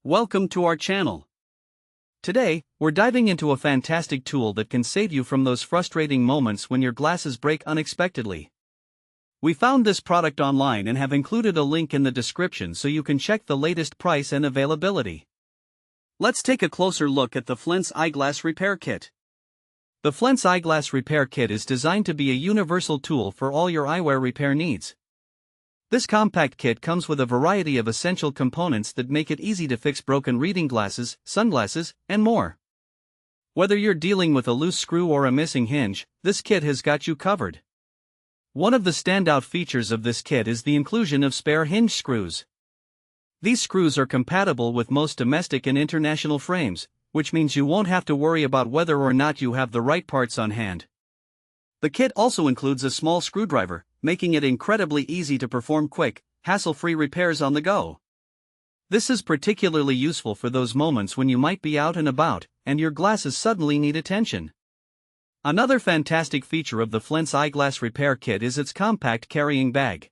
Welcome to our channel. Today, we're diving into a fantastic tool that can save you from those frustrating moments when your glasses break unexpectedly. We found this product online and have included a link in the description so you can check the latest price and availability. Let's take a closer look at the Flents Eyeglass Repair Kit. The Flents Eyeglass Repair Kit is designed to be a universal tool for all your eyewear repair needs. This compact kit comes with a variety of essential components that make it easy to fix broken reading glasses, sunglasses, and more. Whether you're dealing with a loose screw or a missing hinge, this kit has got you covered. One of the standout features of this kit is the inclusion of spare hinge screws. These screws are compatible with most domestic and international frames, which means you won't have to worry about whether or not you have the right parts on hand. The kit also includes a small screwdriver, making it incredibly easy to perform quick, hassle-free repairs on the go. This is particularly useful for those moments when you might be out and about, and your glasses suddenly need attention. Another fantastic feature of the Flents Eyeglass Repair Kit is its compact carrying bag.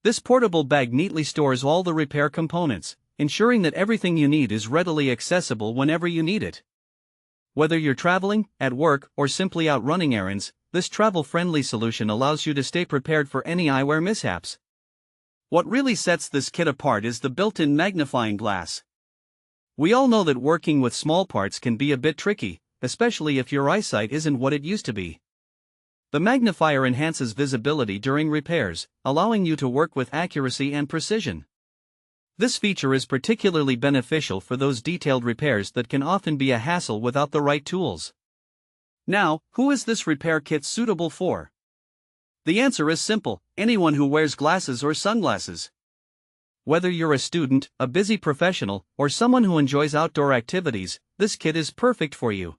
This portable bag neatly stores all the repair components, ensuring that everything you need is readily accessible whenever you need it. Whether you're traveling, at work, or simply out running errands, this travel-friendly solution allows you to stay prepared for any eyewear mishaps. What really sets this kit apart is the built-in magnifying glass. We all know that working with small parts can be a bit tricky, especially if your eyesight isn't what it used to be. The magnifier enhances visibility during repairs, allowing you to work with accuracy and precision. This feature is particularly beneficial for those detailed repairs that can often be a hassle without the right tools. Now, who is this repair kit suitable for? The answer is simple: anyone who wears glasses or sunglasses. Whether you're a student, a busy professional, or someone who enjoys outdoor activities, this kit is perfect for you.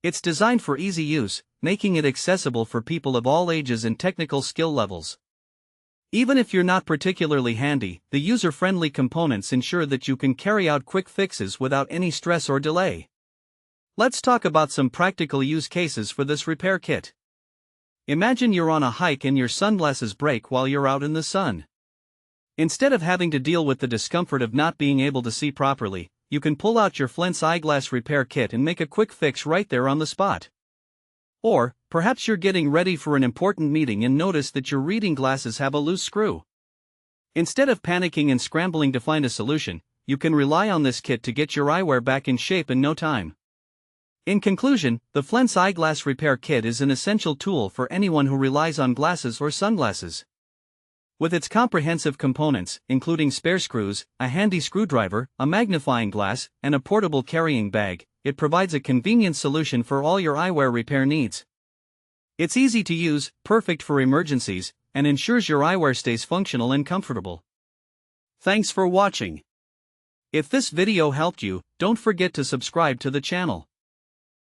It's designed for easy use, making it accessible for people of all ages and technical skill levels. Even if you're not particularly handy, the user-friendly components ensure that you can carry out quick fixes without any stress or delay. Let's talk about some practical use cases for this repair kit. Imagine you're on a hike and your sunglasses break while you're out in the sun. Instead of having to deal with the discomfort of not being able to see properly, you can pull out your Flents Eyeglass Repair Kit and make a quick fix right there on the spot. Or, perhaps you're getting ready for an important meeting and notice that your reading glasses have a loose screw. Instead of panicking and scrambling to find a solution, you can rely on this kit to get your eyewear back in shape in no time. In conclusion, the Flents Eyeglass Repair Kit is an essential tool for anyone who relies on glasses or sunglasses. With its comprehensive components, including spare screws, a handy screwdriver, a magnifying glass, and a portable carrying bag, it provides a convenient solution for all your eyewear repair needs. It's easy to use, perfect for emergencies, and ensures your eyewear stays functional and comfortable. Thanks for watching. If this video helped you, don't forget to subscribe to the channel.